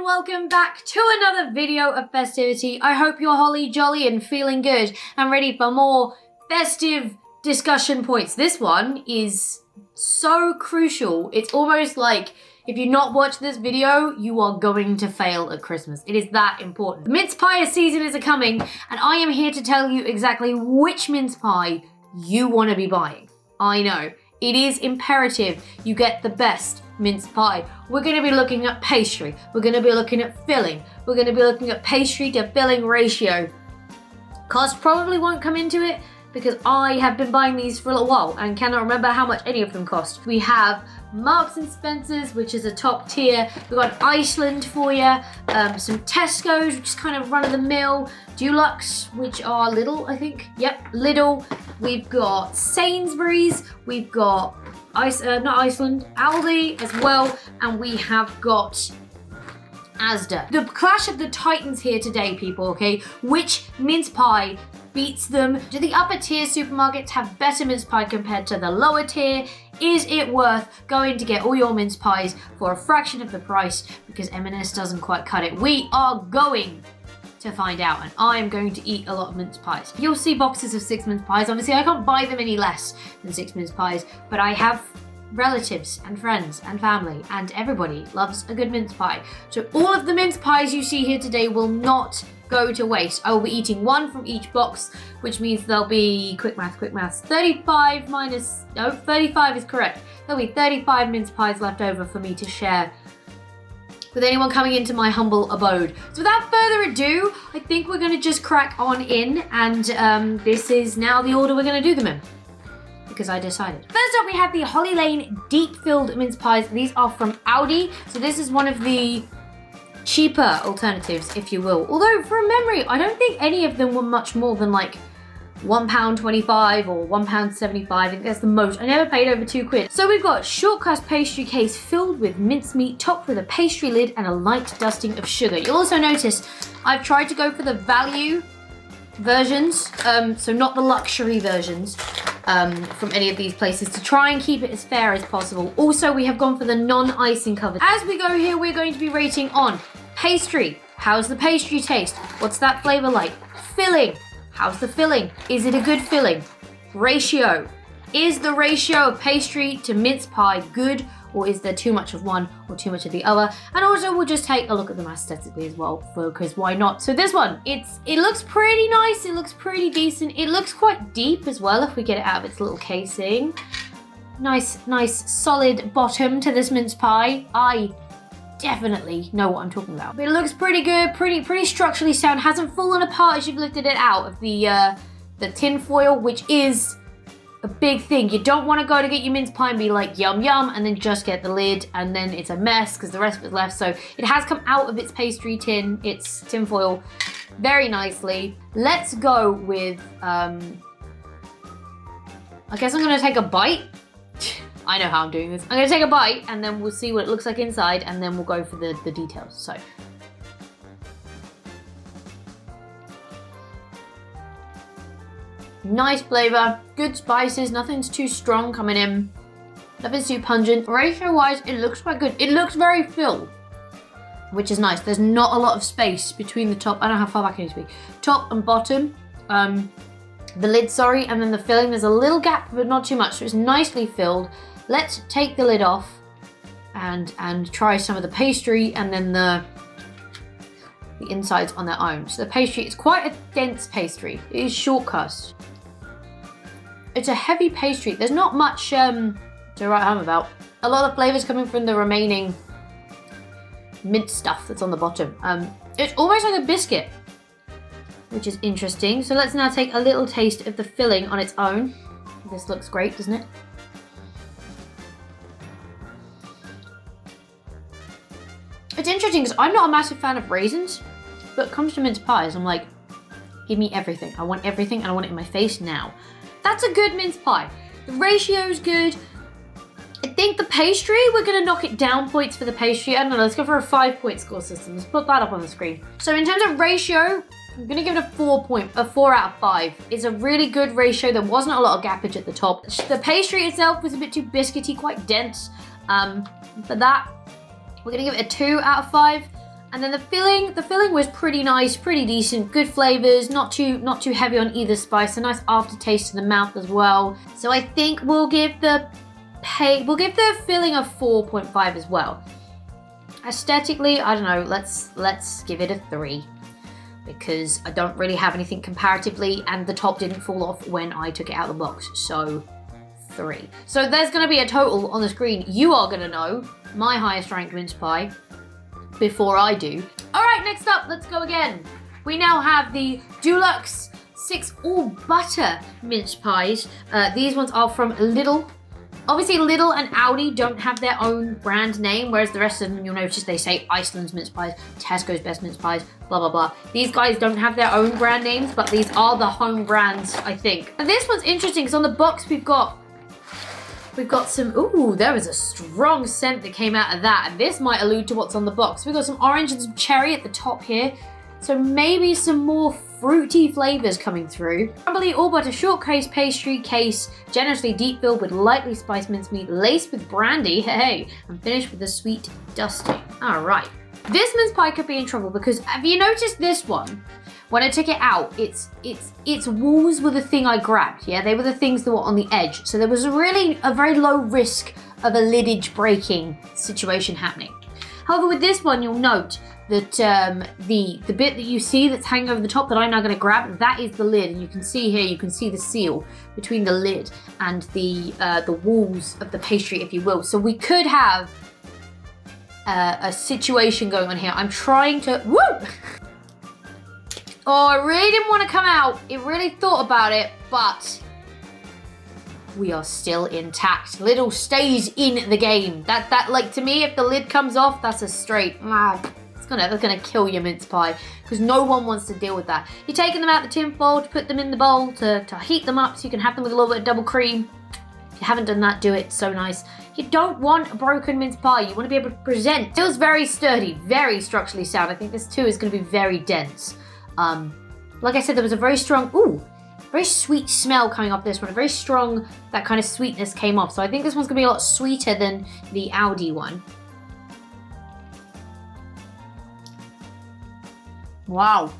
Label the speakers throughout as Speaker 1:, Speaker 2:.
Speaker 1: welcome back to another video of Festivity. I hope you're holly jolly and feeling good and ready for more festive discussion points. This one is so crucial. It's almost like if you not watch this video, you are going to fail at Christmas. It is that important. The mince pie season is coming, and I am here to tell you exactly which mince pie you want to be buying. I know, it is imperative you get the best mince pie. We're going to be looking at pastry. We're going to be looking at filling. We're going to be looking at pastry to filling ratio. Cost probably won't come into it because I have been buying these for a little while and cannot remember how much any of them cost. We have Marks and Spencer's, which is a top tier. We've got Iceland for you. Some Tesco's, which is kind of run of the mill. Dulux, which are Lidl, I think. Yep, Lidl. We've got Sainsbury's. We've got not Iceland, Aldi as well, and we have got Asda. The clash of the titans here today, people, okay? Which mince pie beats them? Do the upper tier supermarkets have better mince pie compared to the lower tier? Is it worth going to get all your mince pies for a fraction of the price because M&S doesn't quite cut it? We are going to find out, and I am going to eat a lot of mince pies. You'll see boxes of 6 mince pies. Obviously, I can't buy them any less than 6 mince pies, but I have relatives and friends and family, and everybody loves a good mince pie. So all of the mince pies you see here today will not go to waste. I will be eating one from each box, which means there'll be, quick maths, 35 minus, no, 35 is correct. There'll be 35 mince pies left over for me to share with anyone coming into my humble abode. So without further ado, I think we're going to just crack on in, and this is now the order we're going to do them in, because I decided. First up, we have the Holly Lane deep filled mince pies. These are from Aldi, so this is one of the cheaper alternatives, if you will. Although from memory, I don't think any of them were much more than like £1.25 or £1.75. I think that's the most. I never paid over £2. So we've got short crust pastry case filled with mincemeat, topped with a pastry lid and a light dusting of sugar. You'll also notice I've tried to go for the value versions, so not the luxury versions from any of these places, to try and keep it as fair as possible. Also, we have gone for the non-icing covers. As we go here, we're going to be rating on pastry. How's the pastry taste? What's that flavor like? Filling. How's the filling? Is it a good filling? Ratio. Is the ratio of pastry to mince pie good, or is there too much of one or too much of the other? And also we'll just take a look at them aesthetically as well, because why not? So this one, it looks pretty nice, it looks pretty decent, it looks quite deep as well if we get it out of its little casing. Nice solid bottom to this mince pie. I definitely know what I'm talking about. But it looks pretty good, pretty structurally sound, hasn't fallen apart as you've lifted it out of the tin foil, which is a big thing. You don't want to go to get your mince pie and be like yum yum and then just get the lid and then it's a mess because the rest of it's left. So it has come out of its pastry tin, its tin foil, very nicely. Let's go with I guess I'm gonna take a bite. I know how I'm doing this. I'm gonna take a bite and then we'll see what it looks like inside and then we'll go for the details. So nice flavor, good spices, nothing's too strong coming in, nothing's too pungent. Ratio wise, it looks quite good. It looks very filled, which is nice. There's not a lot of space between the top, I don't know how far back it needs to be, top and bottom, the lid, sorry, and then the filling. There's a little gap, but not too much, so it's nicely filled. Let's take the lid off and try some of the pastry and then the insides on their own. So the pastry is quite a dense pastry. It is short crust. It's a heavy pastry. There's not much to write home about. A lot of flavors coming from the remaining mint stuff that's on the bottom. It's almost like a biscuit, which is interesting. So let's now take a little taste of the filling on its own. This looks great, doesn't it? It's interesting because I'm not a massive fan of raisins, but it comes to mince pies, I'm like, give me everything. I want everything and I want it in my face now. That's a good mince pie. The ratio's good. I think the pastry, we're gonna knock it down points for the pastry. I don't know, let's go for a 5-point score system. Let's put that up on the screen. So in terms of ratio, I'm gonna give it a 4 out of 5. It's a really good ratio. There wasn't a lot of gappage at the top. The pastry itself was a bit too biscuity, quite dense. But that, we're gonna give it a 2 out of 5. And then the filling was pretty nice, pretty decent, good flavors, not too heavy on either spice, a nice aftertaste in the mouth as well. So I think we'll give the filling a 4.5 as well. Aesthetically, I don't know, let's give it a 3 because I don't really have anything comparatively and the top didn't fall off when I took it out of the box, so 3. So there's going to be a total on the screen. You are going to know my highest ranked mince pie before I do. All right, next up, let's go again. We now have the Deluxe 6 all butter mince pies. These ones are from Lidl. Obviously, Lidl and Aldi don't have their own brand name, whereas the rest of them, you'll notice they say Iceland's mince pies, Tesco's best mince pies, blah, blah, blah. These guys don't have their own brand names, but these are the home brands, I think. And this one's interesting, because on the box we've got some, ooh, there was a strong scent that came out of that, and this might allude to what's on the box. We've got some orange and some cherry at the top here, so maybe some more fruity flavors coming through. Crumbly all butter shortcake pastry case, generously deep filled with lightly spiced mincemeat, laced with brandy, hey, and finished with a sweet dusting. All right. This mince pie could be in trouble because have you noticed this one? When I took it out, its walls were the thing I grabbed, yeah? They were the things that were on the edge. So there was really a very low risk of a lidage breaking situation happening. However, with this one, you'll note that the bit that you see that's hanging over the top that I'm now going to grab, that is the lid. And you can see here, you can see the seal between the lid and the walls of the pastry, if you will. So we could have a situation going on here. I'm trying to, woo! Oh, I really didn't want to come out. It really thought about it, but we are still intact. Lidl stays in the game. That like, to me, if the lid comes off, that's a straight, that's gonna kill your mince pie because no one wants to deal with that. You're taking them out the tin foil to put them in the bowl to heat them up so you can have them with a little bit of double cream. If you haven't done that, do it. So nice. You don't want a broken mince pie. You want to be able to present. Feels very sturdy, very structurally sound. I think this too is going to be very dense. Like I said, there was a very strong, very sweet smell coming off this one. A very strong, that kind of sweetness came off. So I think this one's gonna be a lot sweeter than the Aldi one. Wow,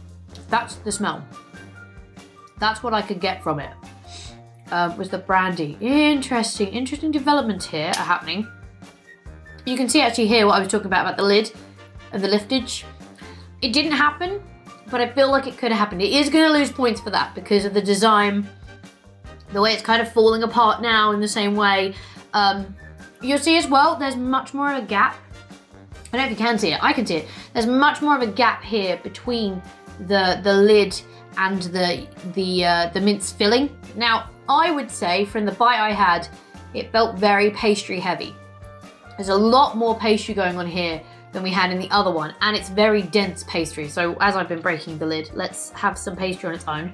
Speaker 1: that's the smell. That's what I could get from it, was the brandy. Interesting developments here are happening. You can see actually here what I was talking about the lid and the liftage. It didn't happen, but I feel like it could have happened. It is going to lose points for that because of the design, the way it's kind of falling apart now in the same way. You'll see as well, there's much more of a gap. I don't know if you can see it, I can see it. There's much more of a gap here between the lid and the mince filling. Now, I would say from the bite I had, it felt very pastry heavy. There's a lot more pastry going on here than we had in the other one, and it's very dense pastry. So as I've been breaking the lid, let's have some pastry on its own.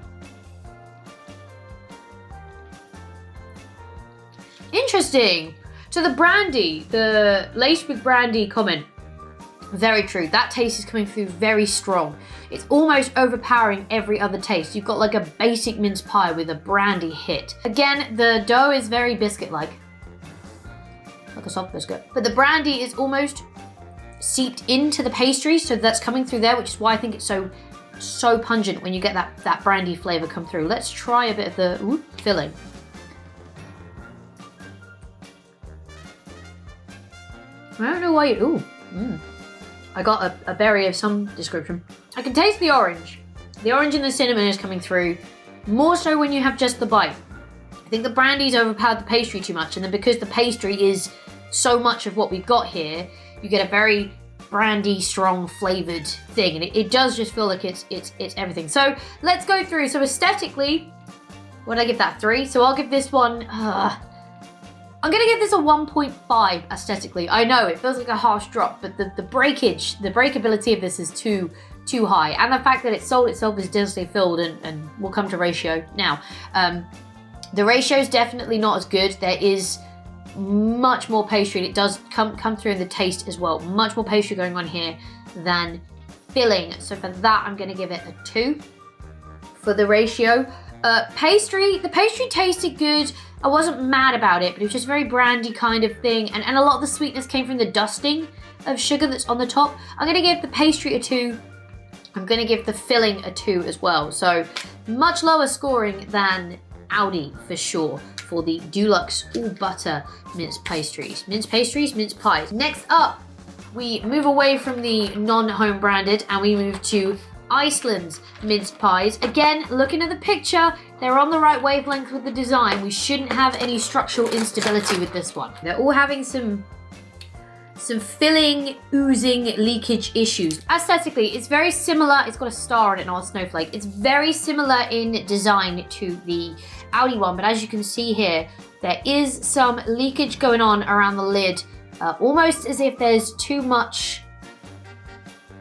Speaker 1: Interesting. So the brandy, the laced with brandy comment, very true. That taste is coming through very strong. It's almost overpowering every other taste. You've got like a basic mince pie with a brandy hit. Again, the dough is very biscuit-like, like a soft biscuit, but the brandy is almost seeped into the pastry, so that's coming through there, which is why I think it's so pungent when you get that brandy flavor come through. Let's try a bit of the filling. I don't know why I got a berry of some description. I can taste the orange. The orange and the cinnamon is coming through, more so when you have just the bite. I think the brandy's overpowered the pastry too much, and then because the pastry is so much of what we've got here, you get a very brandy, strong flavored thing, and it does just feel like it's everything. So let's go through. So aesthetically, what did I give that? 3? So I'll give this one, I'm gonna give this a 1.5 aesthetically. I know it feels like a harsh drop, but the breakability of this is too high, and the fact that it sold itself as densely filled, and we'll come to ratio now. The ratio is definitely not as good. There is much more pastry, and it does come through in the taste as well. Much more pastry going on here than filling. So for that, I'm going to give it a 2 for the ratio. The pastry tasted good. I wasn't mad about it, but it was just very brandy kind of thing. And a lot of the sweetness came from the dusting of sugar that's on the top. I'm going to give the pastry a 2. I'm going to give the filling a 2 as well. So much lower scoring than Audi for sure for the deluxe all butter mince pastries. Mince pastries, mince pies. Next up, we move away from the non-home branded and we move to Iceland's mince pies. Again, looking at the picture, they're on the right wavelength with the design. We shouldn't have any structural instability with this one. They're all having some filling, oozing, leakage issues. Aesthetically, it's very similar. It's got a star on it, not a snowflake. It's very similar in design to the Audi one, but as you can see here, there is some leakage going on around the lid, almost as if there's too much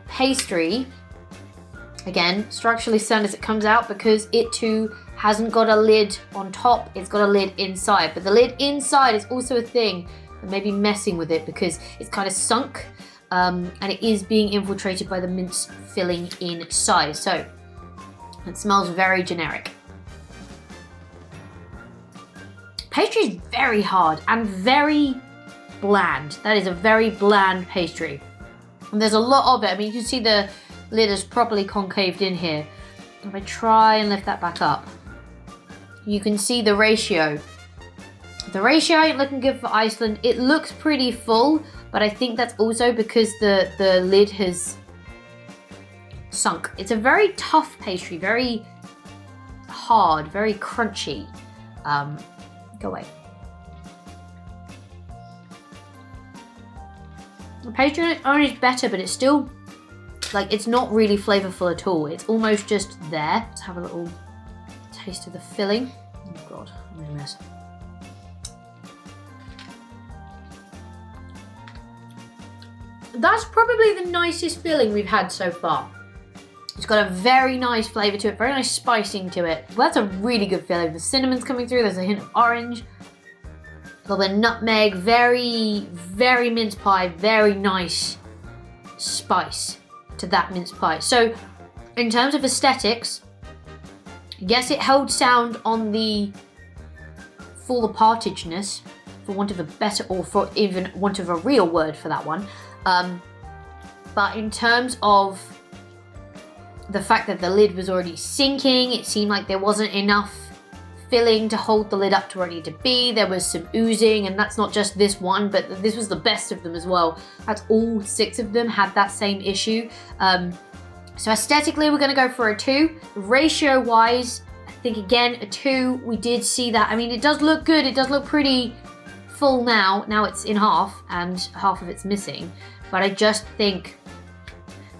Speaker 1: pastry. Again, structurally sound as it comes out because it too hasn't got a lid on top, it's got a lid inside. But the lid inside is also a thing that may be messing with it because it's kind of sunk and it is being infiltrated by the mince filling inside. So it smells very generic. Pastry is very hard and very bland. That is a very bland pastry. And there's a lot of it. I mean, you can see the lid is properly concaved in here. If I try and lift that back up, you can see the ratio. The ratio ain't looking good for Iceland. It looks pretty full, but I think that's also because the lid has sunk. It's a very tough pastry, very hard, very crunchy. Go away. The pastry on its own is better, but it's still, like, it's not really flavorful at all. It's almost just there. Let's have a little taste of the filling. Oh God, I'm in a mess. That's probably the nicest filling we've had so far. It's got a very nice flavour to it, very nice spicing to it. Well, that's a really good filling. The cinnamon's coming through, there's a hint of orange. A little bit of nutmeg, very, very mince pie, very nice spice to that mince pie. So, in terms of aesthetics, yes, it held sound on the fall apartageness, for want of a better, or for even want of a real word for that one. But in terms of the fact that the lid was already sinking, it seemed like there wasn't enough filling to hold the lid up to where it needed to be. There was some oozing, and that's not just this one, but this was the best of them as well. That's all 6 of them had that same issue. So aesthetically, we're gonna go for a 2. Ratio-wise, I think again, a 2. We did see that. I mean, it does look good. It does look pretty full now. Now it's in half, and half of it's missing. But I just think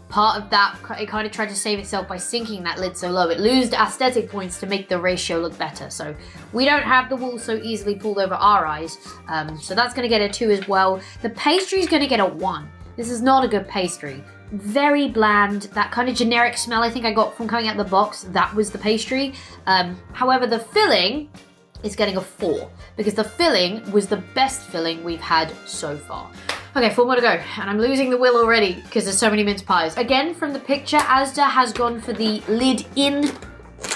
Speaker 1: part of that, it kind of tried to save itself by sinking that lid so low. It lost aesthetic points to make the ratio look better. So we don't have the wool so easily pulled over our eyes. So that's going to get a 2 as well. The pastry is going to get a 1. This is not a good pastry. Very bland. That kind of generic smell I think I got from coming out the box, that was the pastry. However, the filling is getting a 4 because the filling was the best filling we've had so far. Okay, 4 more to go, and I'm losing the will already because there's so many mince pies. Again, from the picture, Asda has gone for the lid in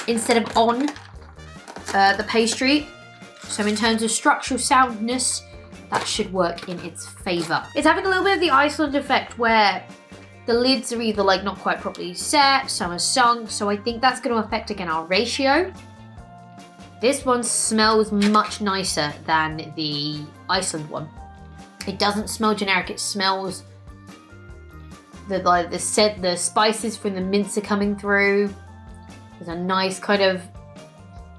Speaker 1: instead of on the pastry. So in terms of structural soundness, that should work in its favour. It's having a little bit of the Iceland effect where the lids are either like not quite properly set, some are sunk, so I think that's going to affect again our ratio. This one smells much nicer than the Iceland one. It doesn't smell generic, it smells the spices from the mince are coming through. There's a nice kind of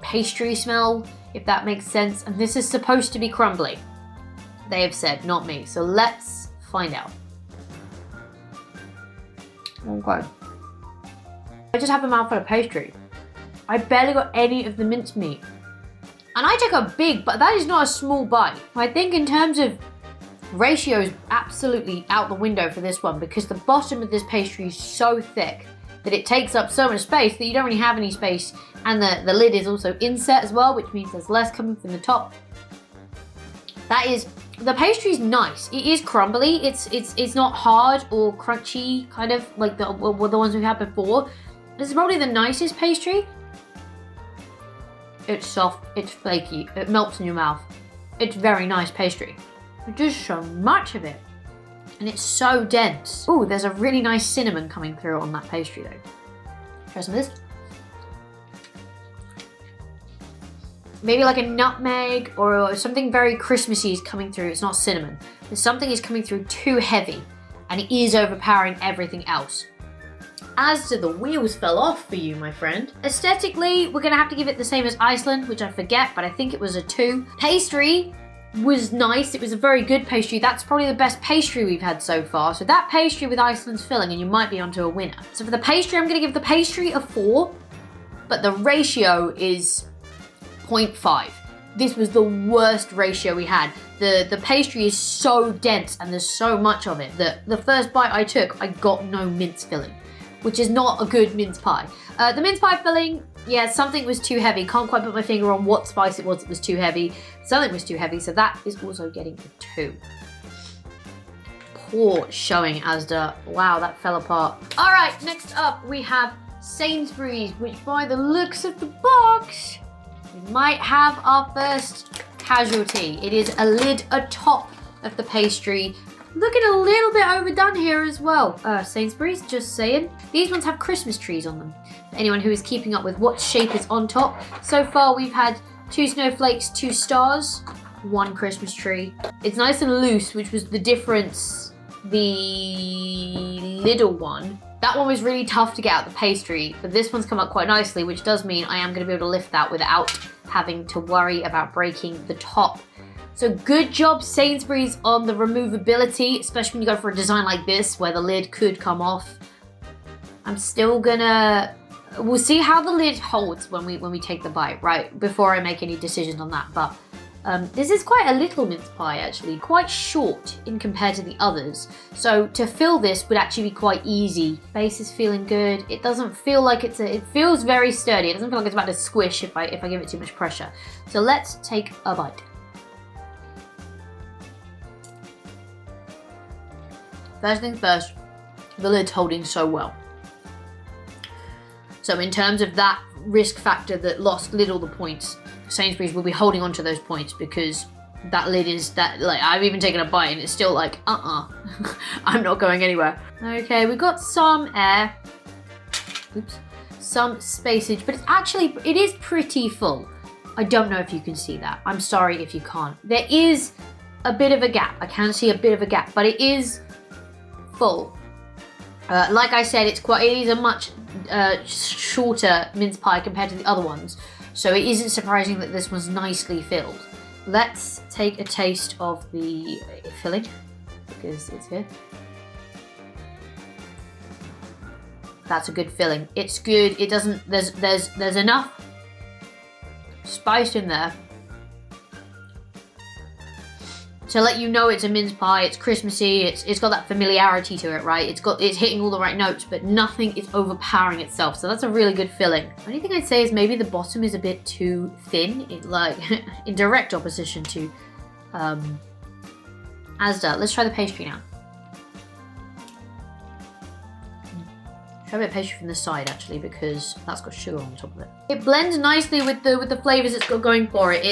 Speaker 1: pastry smell, if that makes sense. And this is supposed to be crumbly. They have said, not me. So let's find out. Okay. I just have a mouthful of pastry. I barely got any of the mince meat. And I took a big, but that is not a small bite. I think in terms of ratio is absolutely out the window for this one because the bottom of this pastry is so thick that it takes up so much space that you don't really have any space, and the lid is also inset as well, which means there's less coming from the top. The pastry's nice. It is crumbly. It's not hard or crunchy, kind of like the ones we've had before. This is probably the nicest pastry. it's soft, it's flaky, it melts in your mouth. It's very nice pastry. There's just so much of it. And it's so dense. Ooh, there's a really nice cinnamon coming through on that pastry though. Try some of this. Maybe like a nutmeg or something very Christmassy is coming through. It's not cinnamon. There's something is coming through too heavy and it is overpowering everything else. As to the wheels fell off for you, my friend. Aesthetically, we're gonna have to give it the same as Iceland, which I forget, but I think it was a 2. Pastry was nice. It was a very good pastry. That's probably the best pastry we've had so far. So that pastry with Iceland's filling and you might be onto a winner. So for the pastry, I'm gonna give the pastry a 4, but the ratio is 0.5. This was the worst ratio we had. The pastry is so dense and there's so much of it that the first bite I took, I got no mince filling, which is not a good mince pie. The mince pie filling, yeah, something was too heavy. Can't quite put my finger on what spice it was that was too heavy. Something was too heavy, so that is also getting a 2. Poor showing, Asda. Wow, that fell apart. All right, next up we have Sainsbury's, which by the looks of the box, we might have our first casualty. It is a lid atop of the pastry. Looking a little bit overdone here as well. Sainsbury's, just saying. These ones have Christmas trees on them. For anyone who is keeping up with what shape is on top. So far we've had 2 snowflakes, 2 stars, 1 Christmas tree. It's nice and loose, which was the difference. The little one, that one was really tough to get out the pastry, but this one's come up quite nicely, which does mean I am going to be able to lift that without having to worry about breaking the top. So good job, Sainsbury's, on the removability, especially when you go for a design like this where the lid could come off. I'm still gonna, we'll see how the lid holds when we take the bite, right? Before I make any decisions on that. But this is quite a little mince pie, actually, quite short in compared to the others. So to fill this would actually be quite easy. Base is feeling good. It doesn't feel like it feels very sturdy. It doesn't feel like it's about to squish if I give it too much pressure. So let's take a bite. First things first, the lid's holding so well. So in terms of that risk factor that lost lid all the points, Sainsbury's will be holding on to those points because that lid is that, like, I've even taken a bite and it's still like, I'm not going anywhere. Okay, we've got some air, oops, some spacage, but it is pretty full. I don't know if you can see that. I'm sorry if you can't. There is a bit of a gap. I can see a bit of a gap, but it is full. Like I said, it is a much shorter mince pie compared to the other ones, so it isn't surprising that this one's nicely filled. Let's take a taste of the filling because it's here. That's a good filling. It's good. It doesn't. There's enough spice in there to let you know it's a mince pie, it's Christmassy, it's got that familiarity to it, right? It's hitting all the right notes, but nothing is overpowering itself. So that's a really good filling. The only thing I'd say is maybe the bottom is a bit too thin, in direct opposition to Asda. Let's try the pastry now. Try a bit of pastry from the side actually, because that's got sugar on top of it. It blends nicely with the flavors it's got going for it.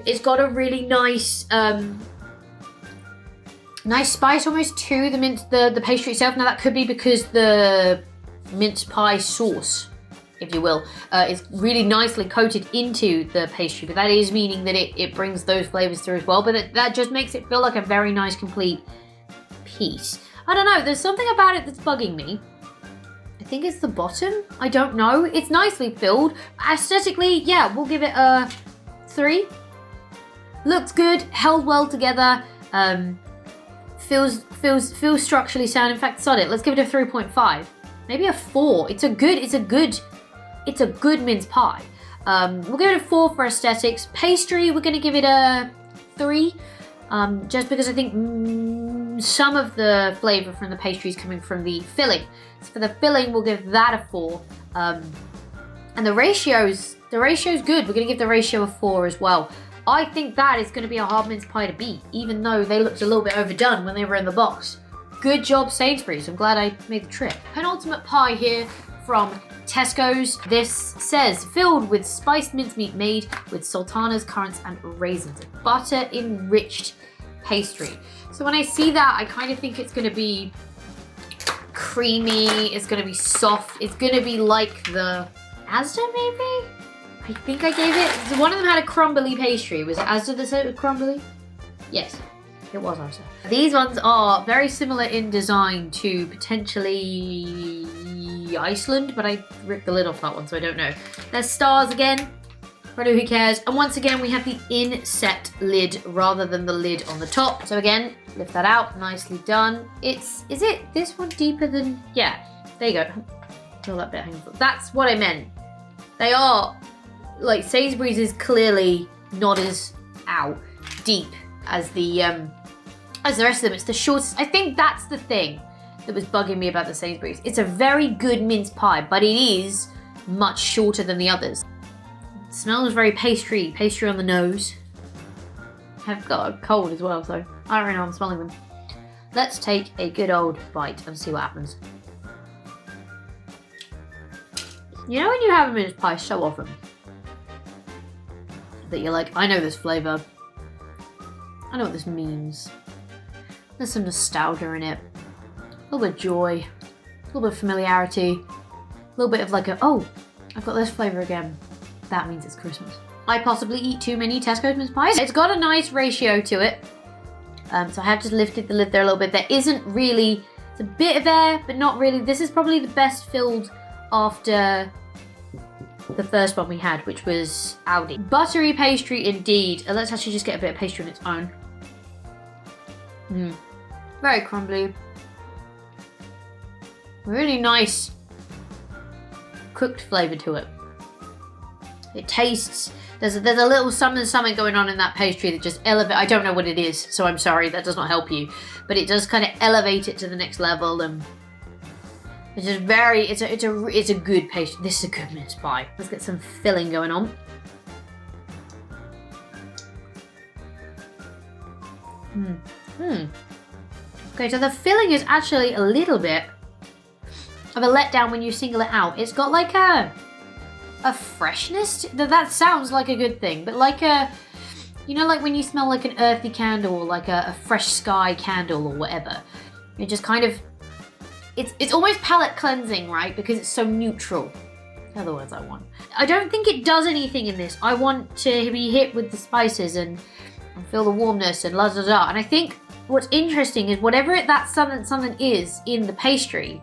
Speaker 1: It's got a really nice nice spice almost to the pastry itself. Now that could be because the mince pie sauce, if you will, is really nicely coated into the pastry, but that is meaning that it brings those flavors through as well. But that just makes it feel like a very nice complete piece. I don't know, there's something about it that's bugging me. I think it's the bottom. I don't know. It's nicely filled. Aesthetically, yeah, we'll give it a 3. Looks good, held well together, feels structurally sound. In fact, sod it, let's give it a 3.5. Maybe a 4. It's a good mince pie. We'll give it a 4 for aesthetics. Pastry, we're gonna give it a 3. Just because I think some of the flavor from the pastry is coming from the filling. So for the filling, we'll give that a 4. And the ratio's good. We're gonna give the ratio a 4 as well. I think that is going to be a hard mince pie to beat, even though they looked a little bit overdone when they were in the box. Good job, Sainsbury's. I'm glad I made the trip. Penultimate pie here from Tesco's. This says, filled with spiced mincemeat made with sultanas, currants, and raisins. Butter enriched pastry. So when I see that, I kind of think it's going to be creamy, it's going to be soft, it's going to be like the Asda maybe? I think I gave it. So one of them had a crumbly pastry. Was it Asda that said it was crumbly? Yes, it was Asda. These ones are very similar in design to potentially Iceland, but I ripped the lid off that one, so I don't know. There's stars again. I don't know, who cares? And once again, we have the inset lid rather than the lid on the top. So again, lift that out, nicely done. Is it this one deeper than, yeah, there you go. Feel that bit hanging. That's what I meant. They are, like, Sainsbury's is clearly not as deep as the rest of them. It's the shortest. I think that's the thing that was bugging me about the Sainsbury's. It's a very good mince pie, but it is much shorter than the others. It smells very pastry on the nose. I've got a cold as well, so I don't really know I'm smelling them. Let's take a good old bite and see what happens. You know when you have a mince pie so often that you're like, I know this flavour. I know what this means. There's some nostalgia in it. A little bit of joy. A little bit of familiarity. A little bit of like oh, I've got this flavour again. That means it's Christmas. I possibly eat too many Tesco's mince pies. It's got a nice ratio to it. So I have just lifted the lid there a little bit. There isn't really, it's a bit of air, but not really. This is probably the best filled after the first one we had, which was Aldi. Buttery pastry indeed. And let's actually just get a bit of pastry on its own. Very crumbly. Really nice cooked flavour to it. It tastes, there's a little something going on in that pastry that just I don't know what it is, so I'm sorry, that does not help you. But it does kind of elevate it to the next level, and it's just it's a good pastry. This is a good mince pie. Let's get some filling going on. Okay, so the filling is actually a little bit of a letdown when you single it out. It's got like a freshness. That sounds like a good thing, but like you know, like when you smell like an earthy candle or like a fresh sky candle or whatever. It just kind of, it's almost palate cleansing, right? Because it's so neutral. In other words, I want. I don't think it does anything in this. I want to be hit with the spices and feel the warmness and la da da. And I think what's interesting is whatever that something is in the pastry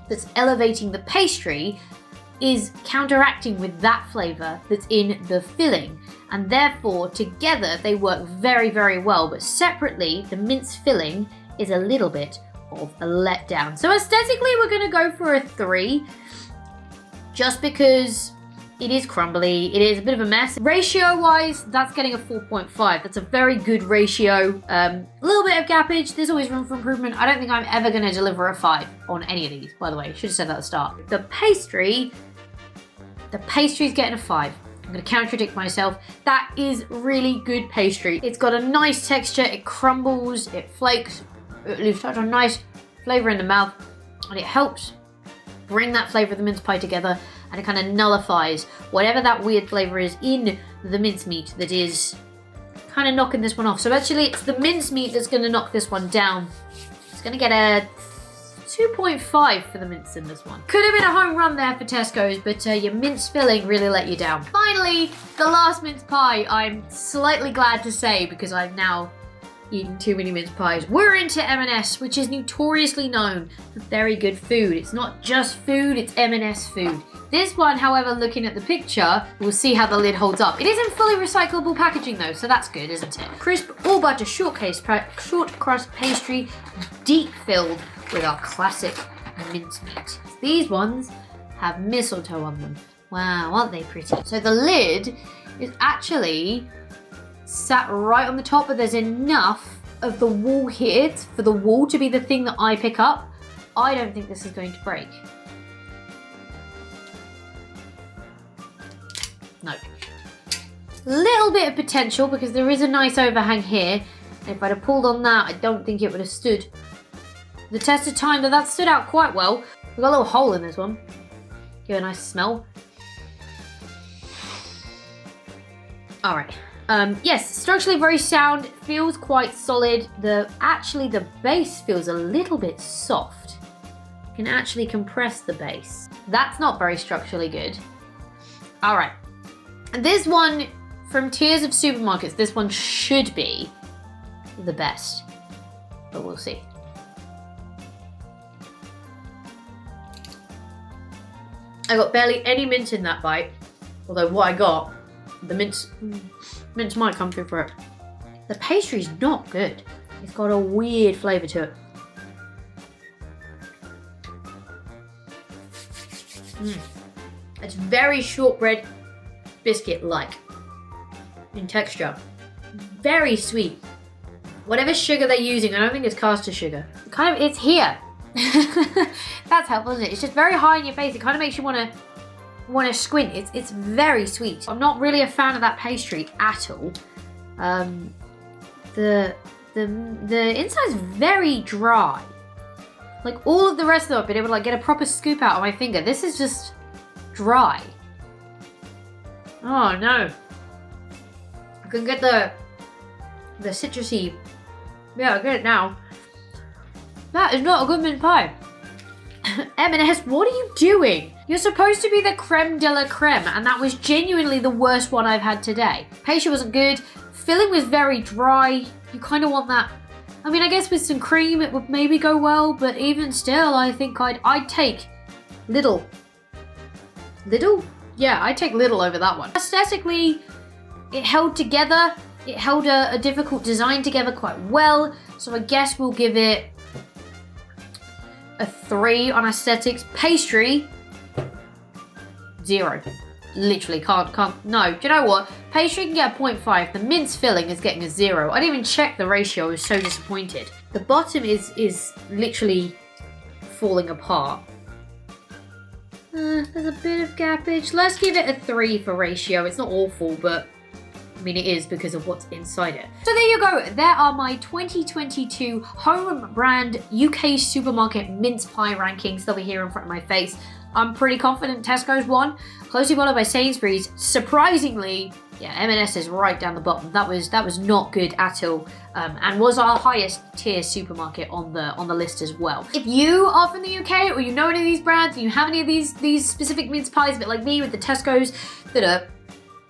Speaker 1: that's elevating the pastry is counteracting with that flavour that's in the filling. And therefore, together, they work very, very well. But separately, the mince filling is a little bit of a letdown. So aesthetically, we're going to go for a 3. Just because it is crumbly, it is a bit of a mess. Ratio-wise, that's getting a 4.5. That's a very good ratio. A little bit of gappage. There's always room for improvement. I don't think I'm ever going to deliver a 5 on any of these, by the way. Should have said that at the start. The pastry's getting a 5. I'm going to contradict myself. That is really good pastry. It's got a nice texture. It crumbles, it flakes, it leaves such a nice flavour in the mouth, and it helps bring that flavour of the mince pie together, and it kind of nullifies whatever that weird flavour is in the mincemeat that is kind of knocking this one off. So actually, it's the mincemeat that's going to knock this one down. It's going to get a 2.5 for the mince in this one. Could have been a home run there for Tesco's, but your mince filling really let you down. Finally, the last mince pie, I'm slightly glad to say, because I've now eaten too many mince pies. We're into M&S, which is notoriously known for very good food. It's not just food, it's M&S food. This one, however, looking at the picture, we'll see how the lid holds up. It is in fully recyclable packaging though, so that's good, isn't it? Crisp all butter short crust pastry, deep filled with our classic mincemeat. These ones have mistletoe on them. Wow, aren't they pretty? So the lid is actually sat right on the top, but there's enough of the wall here for the wall to be the thing that I pick up. I don't think this is going to break. No. Little bit of potential because there is a nice overhang here. If I'd have pulled on that, I don't think it would have stood the test of time, but that stood out quite well. We've got a little hole in this one. Give a nice smell. All right. Yes, structurally very sound, feels quite solid. Actually the bass feels a little bit soft. You can actually compress the bass. That's not very structurally good. All right. This one, from tiers of supermarkets, this one should be the best, but we'll see. I got barely any mint in that bite, although what I got, the mint might come through for it. The pastry's not good. It's got a weird flavour to it. It's very shortbread biscuit-like in texture. Very sweet. Whatever sugar they're using, I don't think it's caster sugar. It's here. That's helpful, isn't it? It's just very high in your face. It kind of makes you want to squint. It's very sweet. I'm not really a fan of that pastry at all. The inside's very dry. Like all of the rest of them, I've been able to like get a proper scoop out of my finger. This is just dry. Oh no. I can get the citrusy. Yeah, I get it now. That is not a good mince pie. M&S, what are you doing? You're supposed to be the creme de la creme, and that was genuinely the worst one I've had today. Pastry wasn't good. Filling was very dry. You kind of want that. I mean, I guess with some cream it would maybe go well, but even still, I think I'd take little. Little? Yeah, I'd take little over that one. Aesthetically, it held together. It held a difficult design together quite well, so I guess we'll give it a 3 on aesthetics. Pastry, 0. Literally can't, no. Do you know what? Pastry can get a 0.5. The mince filling is getting a 0. I didn't even check the ratio, I was so disappointed. The bottom is literally falling apart. There's a bit of gappage. Let's give it a 3 for ratio. It's not awful, but I mean, it is because of what's inside it. So there you go. There are my 2022 home brand UK supermarket mince pie rankings. They'll be here in front of my face. I'm pretty confident Tesco's won, closely followed by Sainsbury's. Surprisingly, yeah, M&S is right down the bottom. That was not good at all, and was our highest tier supermarket on the list as well. If you are from the UK or you know any of these brands and you have any of these specific mince pies, a bit like me with the Tesco's that are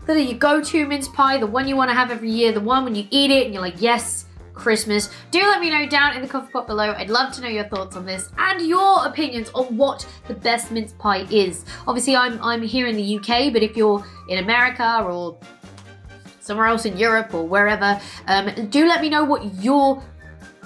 Speaker 1: your go-to mince pie, the one you want to have every year, the one when you eat it and you're like, yes, Christmas. Do let me know down in the coffee pot below. I'd love to know your thoughts on this and your opinions on what the best mince pie is. Obviously, I'm here in the UK, but if you're in America or somewhere else in Europe or wherever, do let me know what your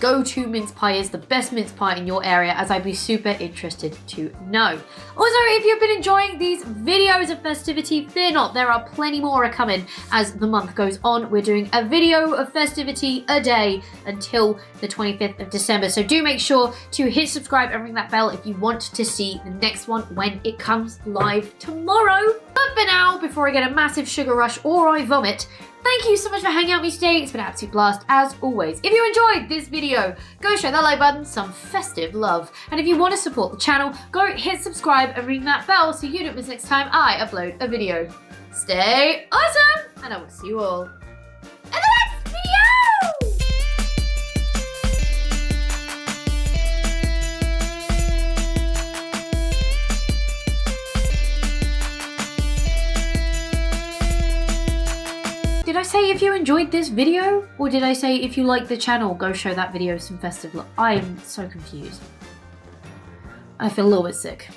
Speaker 1: go-to mince pie is, the best mince pie in your area, as I'd be super interested to know. Also, if you've been enjoying these videos of Festivity, fear not, there are plenty more coming as the month goes on. We're doing a video of Festivity a day until the 25th of December, so do make sure to hit subscribe and ring that bell if you want to see the next one when it comes live tomorrow. But for now, before I get a massive sugar rush or I vomit, thank you so much for hanging out with me today. It's been an absolute blast as always. If you enjoyed this video, go show that like button some festive love. And if you want to support the channel, go hit subscribe and ring that bell so you don't miss next time I upload a video. Stay awesome, and I will see you all in the next video! Did I say if you enjoyed this video? Or did I say if you like the channel, go show that video some festive love? I am so confused. I feel a little bit sick.